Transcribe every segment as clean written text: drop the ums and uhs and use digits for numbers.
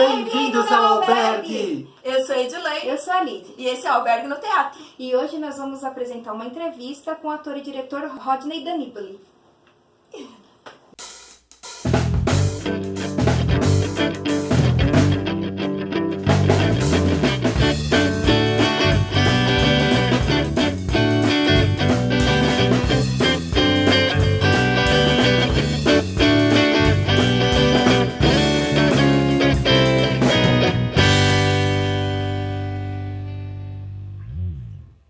Bem-vindos ao Albergue! Eu sou a Edilei. Eu sou a Lid. E esse é o Albergue no Teatro. E hoje nós vamos apresentar uma entrevista com o ator e diretor Rodney Danipoli.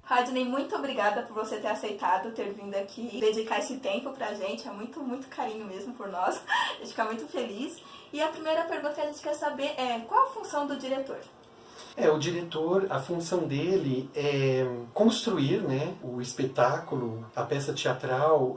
Rodney, muito obrigada por você ter aceitado, ter vindo aqui, dedicar esse tempo pra gente. É muito, muito carinho mesmo por nós. A gente fica muito feliz. E a primeira pergunta que a gente quer saber é: qual a função do diretor? O diretor, a função dele é construir, né, o espetáculo, a peça teatral,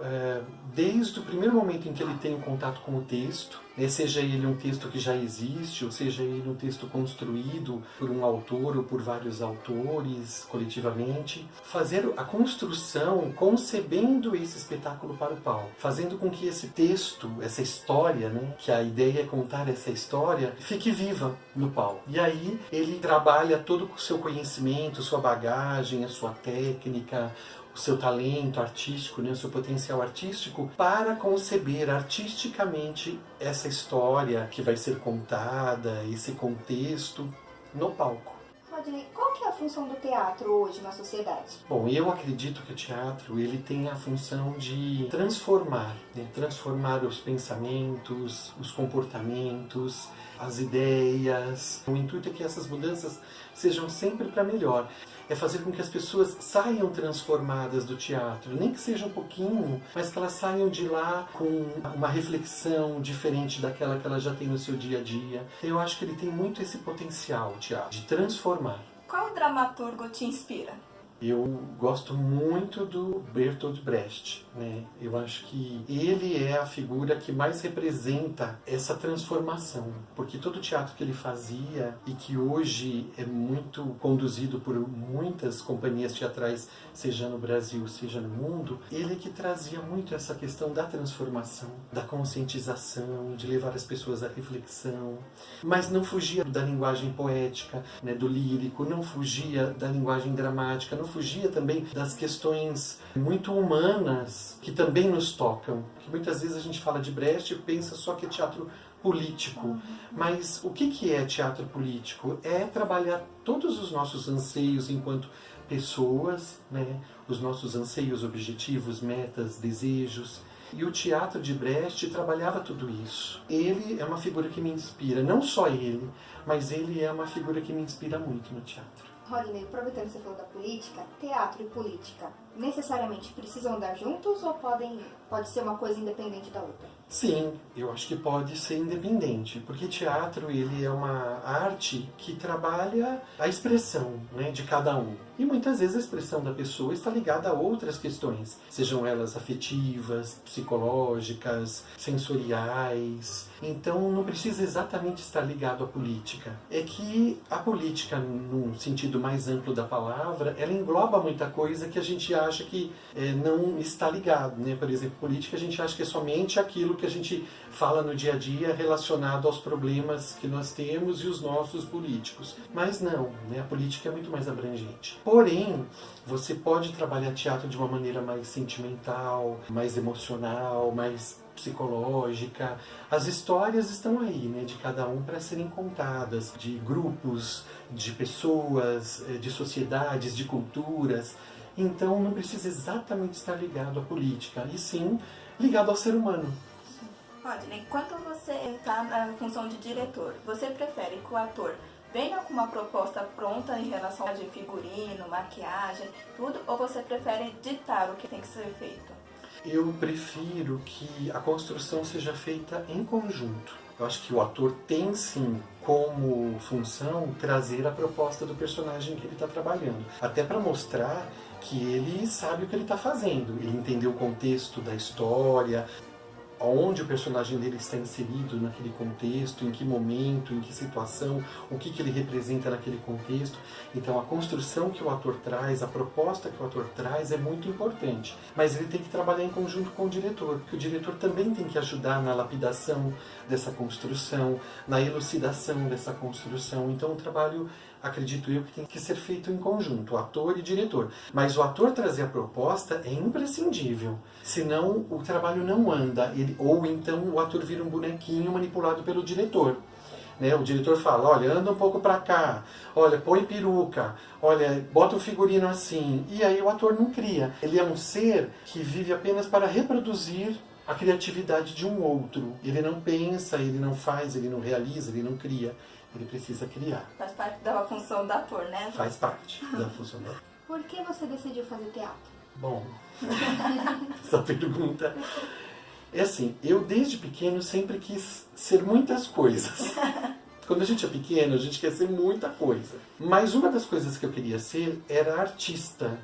desde o primeiro momento em que ele tem o contato com o texto, né, seja ele um texto que já existe, ou seja ele um texto construído por um autor ou por vários autores, coletivamente, fazer a construção, concebendo esse espetáculo para o palco, fazendo com que esse texto, essa história, né, que a ideia é contar essa história, fique viva no palco. E aí ele trabalha todo o seu conhecimento, sua bagagem, a sua técnica, o seu talento artístico, né, o seu potencial artístico, para conceber artisticamente essa história que vai ser contada, esse contexto no palco. Rodney, qual que é a função do teatro hoje na sociedade? Bom, eu acredito que o teatro ele tem a função de transformar, né, transformar os pensamentos, os comportamentos, as ideias. O intuito é que essas mudanças sejam sempre para melhor. É fazer com que as pessoas saiam transformadas do teatro, nem que seja um pouquinho, mas que elas saiam de lá com uma reflexão diferente daquela que elas já têm no seu dia a dia. Eu acho que ele tem muito esse potencial, o teatro, de transformar. Qual dramaturgo te inspira? Eu gosto muito do Bertolt Brecht, né? Eu acho que ele é a figura que mais representa essa transformação, porque todo o teatro que ele fazia e que hoje é muito conduzido por muitas companhias teatrais, seja no Brasil, seja no mundo, ele que trazia muito essa questão da transformação, da conscientização, de levar as pessoas à reflexão, mas não fugia da linguagem poética, né, do lírico, não fugia da linguagem dramática, não fugia também das questões muito humanas que também nos tocam. Que muitas vezes a gente fala de Brecht e pensa só que é teatro político. Mas o que é teatro político? É trabalhar todos os nossos anseios enquanto pessoas, né? Os nossos anseios, objetivos, metas, desejos. E o teatro de Brecht trabalhava tudo isso. Ele é uma figura que me inspira, não só ele, mas ele é uma figura que me inspira muito no teatro. Rodney, aproveitando que você falou da política, teatro e política necessariamente precisam andar juntos ou pode ser uma coisa independente da outra? Sim, eu acho que pode ser independente, porque teatro ele é uma arte que trabalha a expressão, né, de cada um. E muitas vezes a expressão da pessoa está ligada a outras questões, sejam elas afetivas, psicológicas, sensoriais. Então não precisa exatamente estar ligado à política. É que a política, num sentido mais amplo da palavra, ela engloba muita coisa que a gente acha que não está ligado, né? Por exemplo, política a gente acha que é somente aquilo que a gente fala no dia a dia relacionado aos problemas que nós temos e os nossos políticos. Mas não, né? A política é muito mais abrangente. Porém, você pode trabalhar teatro de uma maneira mais sentimental, mais emocional, mais psicológica. As histórias estão aí, né, de cada um para serem contadas, de grupos, de pessoas, de sociedades, de culturas. Então não precisa exatamente estar ligado à política, e sim ligado ao ser humano. Rodney, quando você está na função de diretor, você prefere que o ator venha com uma proposta pronta em relação a de figurino, maquiagem, tudo, ou você prefere ditar o que tem que ser feito? Eu prefiro que a construção seja feita em conjunto. Eu acho que o ator tem sim como função trazer a proposta do personagem que ele está trabalhando, até para mostrar que ele sabe o que ele está fazendo, ele entendeu o contexto da história. onde o personagem dele está inserido naquele contexto, em que momento, em que situação, o que ele representa naquele contexto. Então a construção que o ator traz, a proposta que o ator traz é muito importante. Mas ele tem que trabalhar em conjunto com o diretor, porque o diretor também tem que ajudar na lapidação dessa construção, na elucidação dessa construção. Então o trabalho, acredito eu, que tem que ser feito em conjunto, ator e diretor. Mas o ator trazer a proposta é imprescindível, senão o trabalho não anda, ou então o ator vira um bonequinho manipulado pelo diretor. Né? O diretor fala, olha, anda um pouco para cá, olha, põe peruca, olha, bota o figurino assim, e aí o ator não cria. Ele é um ser que vive apenas para reproduzir a criatividade de um outro. Ele não pensa, ele não faz, ele não realiza, ele não cria. Ele precisa criar. Faz parte da função do ator, né? Faz parte da função do ator. Por que você decidiu fazer teatro? Bom, essa pergunta... É assim, eu desde pequeno sempre quis ser muitas coisas. Quando a gente é pequeno, a gente quer ser muita coisa. Mas uma das coisas que eu queria ser era artista.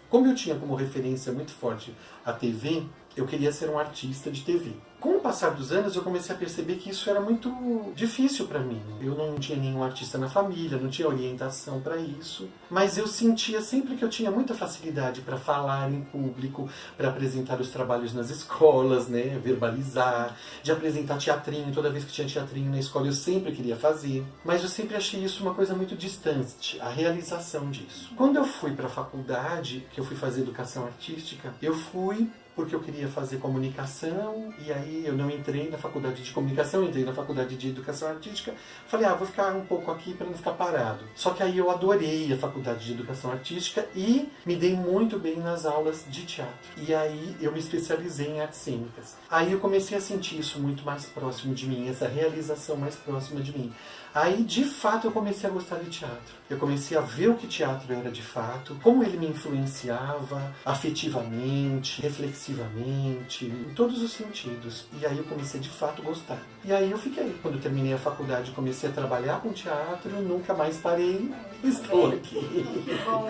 Como eu tinha como referência muito forte a TV, eu queria ser um artista de TV. Com o passar dos anos, eu comecei a perceber que isso era muito difícil para mim. Eu não tinha nenhum artista na família, não tinha orientação para isso. Mas eu sentia sempre que eu tinha muita facilidade para falar em público, para apresentar os trabalhos nas escolas, né, verbalizar, de apresentar teatrinho. Toda vez que tinha teatrinho na escola, eu sempre queria fazer. Mas eu sempre achei isso uma coisa muito distante, a realização disso. Quando eu fui para a faculdade, que eu fui fazer educação artística, eu fui porque eu queria fazer comunicação, e aí eu não entrei na faculdade de comunicação, entrei na faculdade de educação artística. Falei, vou ficar um pouco aqui para não ficar parado. Só que aí eu adorei a faculdade de educação artística e me dei muito bem nas aulas de teatro. E aí eu me especializei em artes cênicas. Aí eu comecei a sentir isso muito mais próximo de mim, essa realização mais próxima de mim. Aí, de fato, eu comecei a gostar de teatro. Eu comecei a ver o que teatro era de fato, como ele me influenciava afetivamente, reflexivamente, em todos os sentidos. E aí eu comecei, de fato, a gostar. E aí eu fiquei. Quando eu terminei a faculdade, comecei a trabalhar com teatro, nunca mais parei. Estou aqui. Bom,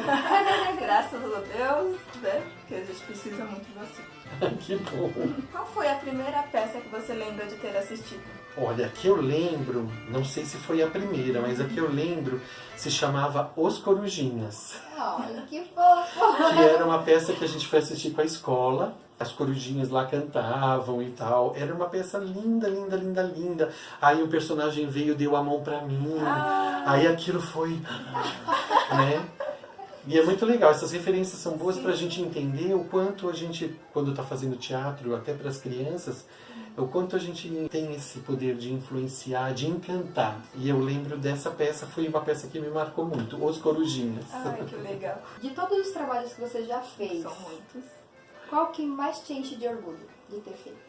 graças a Deus, né? Porque a gente precisa muito de você. Que bom. Qual foi a primeira peça que você lembra de ter assistido? Olha, a que eu lembro, não sei se foi a primeira, mas a que eu lembro se chamava Os Corujinhas. Olha, que fofo! Que era uma peça que a gente foi assistir com a escola. As corujinhas lá cantavam e tal. Era uma peça linda, linda, linda, linda. Aí o personagem veio, deu a mão pra mim. Aí aquilo foi... né? E é muito legal. Essas referências são boas pra gente entender o quanto a gente, quando tá fazendo teatro, até para as crianças, o quanto a gente tem esse poder de influenciar, de encantar. E eu lembro dessa peça, foi uma peça que me marcou muito, Os Corujinhas. Ai, que legal. De todos os trabalhos que você já fez, São muitos. qual que mais te enche de orgulho de ter feito?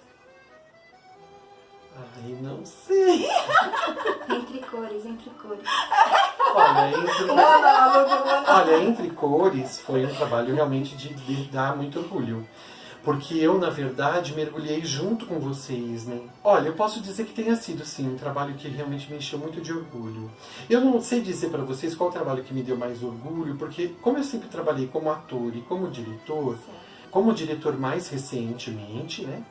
Ai, não sei. Entre cores, entre cores. Olha, Entre Cores foi um trabalho realmente de dar muito orgulho. Porque eu, na verdade, mergulhei junto com vocês, né? Olha, eu posso dizer que tenha sido, sim, um trabalho que realmente me encheu muito de orgulho. Eu não sei dizer para vocês qual trabalho que me deu mais orgulho, porque como eu sempre trabalhei como ator e como diretor mais recentemente, né?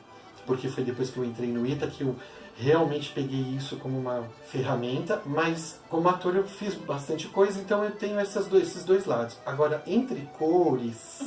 Porque foi depois que eu entrei no ETA que eu realmente peguei isso como uma ferramenta, mas como ator eu fiz bastante coisa, então eu tenho esses dois lados. Agora, Entre Cores...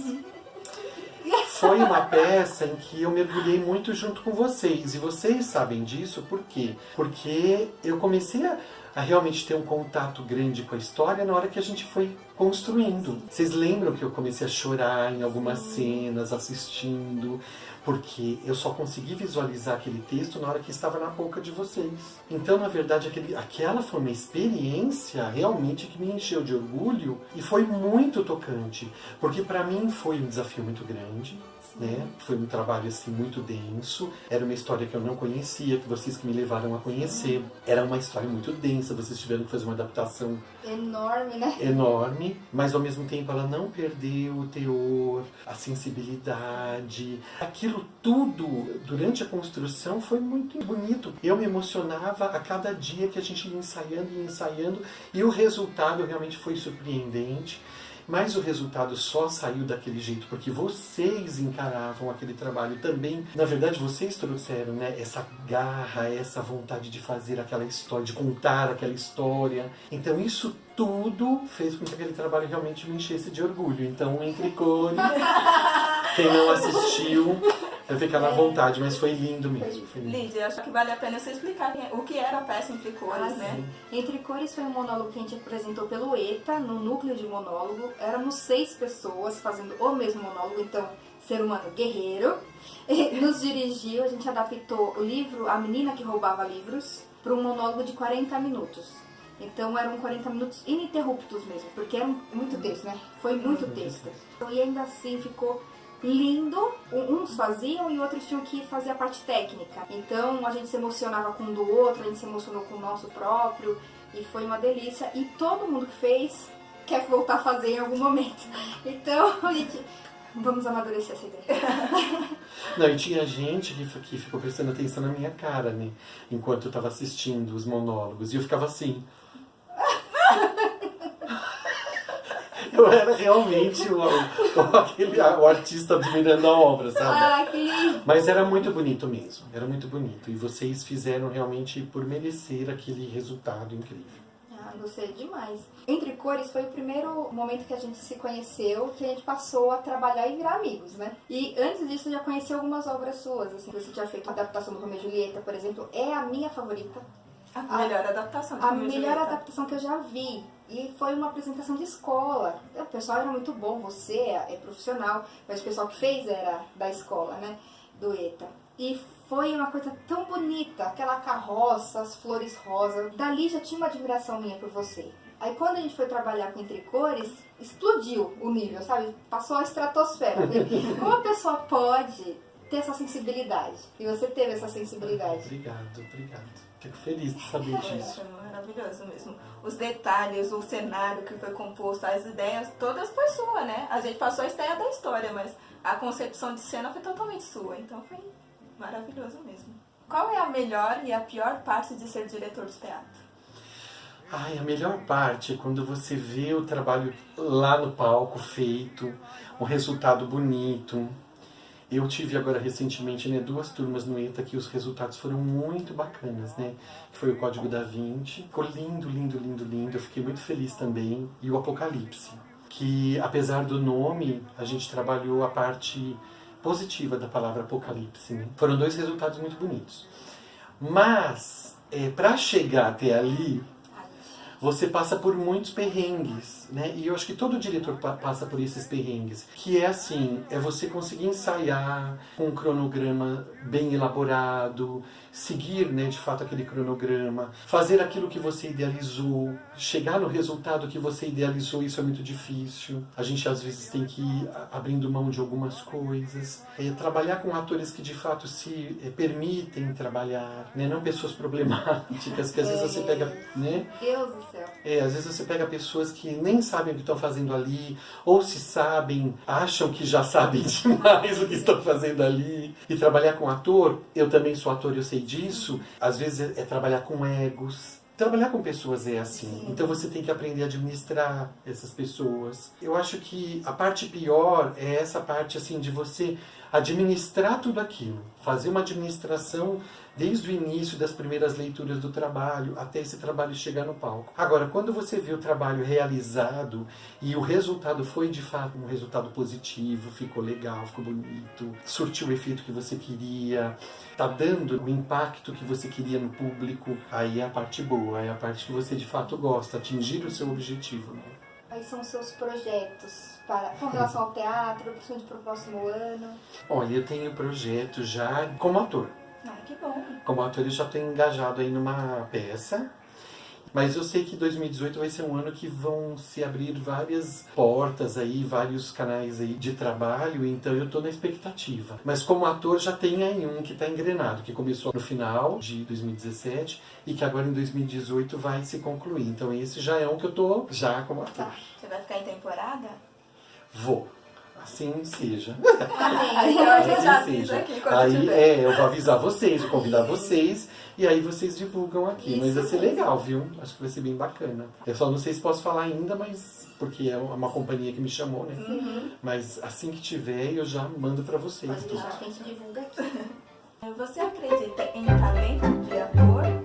Foi uma peça em que eu mergulhei muito junto com vocês. E vocês sabem disso por quê? Porque eu comecei a realmente ter um contato grande com a história na hora que a gente foi construindo. Vocês lembram que eu comecei a chorar em algumas cenas, assistindo, porque eu só consegui visualizar aquele texto na hora que estava na boca de vocês. Então, na verdade, aquela foi uma experiência realmente que me encheu de orgulho e foi muito tocante, porque para mim foi um desafio muito grande. Né? Foi um trabalho assim muito denso, era uma história que eu não conhecia, que vocês que me levaram a conhecer, era uma história muito densa, vocês tiveram que fazer uma adaptação enorme, né? Enorme, mas ao mesmo tempo ela não perdeu o teor, a sensibilidade, aquilo tudo durante a construção foi muito bonito. Eu me emocionava a cada dia que a gente ia ensaiando e o resultado realmente foi surpreendente. mas o resultado só saiu daquele jeito porque vocês encaravam aquele trabalho também. Na verdade, vocês trouxeram, né, essa garra, essa vontade de fazer aquela história, de contar aquela história. Então isso tudo fez com que aquele trabalho realmente me enchesse de orgulho. Então, Entre Cores, quem não assistiu vai ficar na vontade, mas foi lindo mesmo. Foi lindo. Lídia, acho que vale a pena você explicar o que era a peça Entre Cores, né? Entre Cores foi um monólogo que a gente apresentou pelo ETA, no núcleo de monólogo. Éramos 6 pessoas fazendo o mesmo monólogo, então, ser humano guerreiro. Nos dirigiu, a gente adaptou o livro A Menina que Roubava Livros para um monólogo de 40 minutos. Então eram 40 minutos ininterruptos mesmo, porque era muito texto, né? Foi muito texto. E ainda assim ficou lindo. Uns faziam e outros tinham que fazer a parte técnica. Então a gente se emocionava com um do outro, a gente se emocionou com o nosso próprio. E foi uma delícia. E todo mundo que fez quer voltar a fazer em algum momento. Então, a gente... Vamos amadurecer essa ideia. Não, e tinha gente que ficou prestando atenção na minha cara, né? Enquanto eu estava assistindo os monólogos. E eu ficava assim... Eu era realmente o artista admirando a obra, sabe? Ah, que lindo! Mas era muito bonito mesmo, era muito bonito. E vocês fizeram realmente por merecer aquele resultado incrível. Ah, gostei demais. Entre Cores foi o primeiro momento que a gente se conheceu, que a gente passou a trabalhar e virar amigos, né? E antes disso eu já conheci algumas obras suas, assim. Você tinha feito a adaptação do Romeu e Julieta, por exemplo, é a minha favorita. A melhor adaptação de A Romeu e melhor Julieta. adaptação que eu já vi. E foi uma apresentação de escola. O pessoal era muito bom, você é profissional, mas o pessoal que fez era da escola, né? Do ETA. E foi uma coisa tão bonita, aquela carroça, as flores rosas. Dali já tinha uma admiração minha por você. Aí quando a gente foi trabalhar com Entre Cores, explodiu o nível, sabe? Passou a estratosfera. Como a pessoa pode ter essa sensibilidade? E você teve essa sensibilidade. Obrigado. Fico feliz de saber disso. Foi maravilhoso mesmo. Os detalhes, o cenário que foi composto, as ideias, todas foi sua, né? A gente passou a ideia da história, mas a concepção de cena foi totalmente sua. Então foi maravilhoso mesmo. Qual é a melhor e a pior parte de ser diretor de teatro? Ai, a melhor parte é quando você vê o trabalho lá no palco feito, um resultado bonito. Eu tive agora recentemente, né, 2 turmas no ETA que os resultados foram muito bacanas, né? Foi o Código da Vinci, ficou lindo, lindo, lindo, lindo. Eu fiquei muito feliz também. E o Apocalipse, que apesar do nome, a gente trabalhou a parte positiva da palavra Apocalipse, né? Foram 2 resultados muito bonitos. Mas, para chegar até ali, você passa por muitos perrengues, né? E eu acho que todo diretor passa por esses perrengues. Que é assim, é você conseguir ensaiar com um cronograma bem elaborado, seguir, né, de fato aquele cronograma, fazer aquilo que você idealizou, chegar no resultado que você idealizou, isso é muito difícil. A gente às vezes tem que ir abrindo mão de algumas coisas. Trabalhar com atores que de fato se permitem trabalhar, né? Não pessoas problemáticas, que às vezes você pega, né? Deus do céu. Às vezes você pega pessoas que nem sabem o que estão fazendo ali, ou se sabem, acham que já sabem demais o que estão fazendo ali. E trabalhar com ator, eu também sou ator e eu sei disso, às vezes é trabalhar com egos. Trabalhar com pessoas é assim, então você tem que aprender a administrar essas pessoas. Eu acho que a parte pior é essa parte assim de você administrar tudo aquilo, fazer uma administração desde o início das primeiras leituras do trabalho até esse trabalho chegar no palco. Agora, quando você vê o trabalho realizado e o resultado foi de fato um resultado positivo, ficou legal, ficou bonito, surtiu o efeito que você queria, tá dando o impacto que você queria no público, aí é a parte boa, é a parte que você de fato gosta, atingir o seu objetivo, né? Quais são os seus projetos com relação ao teatro, principalmente para o próximo ano? Olha, eu tenho projeto já como ator. Ah, que bom. Como ator eu já estou engajado aí numa peça, mas eu sei que 2018 vai ser um ano que vão se abrir várias portas aí, vários canais aí de trabalho, então eu estou na expectativa. Mas como ator já tem aí um que está engrenado, que começou no final de 2017 e que agora em 2018 vai se concluir. Então esse já é um que eu estou já como ator. Tá. Você vai ficar em temporada? Vou. Assim seja. Aí então a gente já Assim avisa seja. aqui quando Aí tiver. eu vou avisar vocês, vou convidar vocês, e aí vocês divulgam aqui. Mas vai ser legal, viu? Acho que vai ser bem bacana. Eu só não sei se posso falar ainda, mas porque é uma companhia que me chamou, né? Mas assim que tiver, eu já mando pra vocês. Pode deixar que a gente divulga aqui. Você acredita em talento de ator?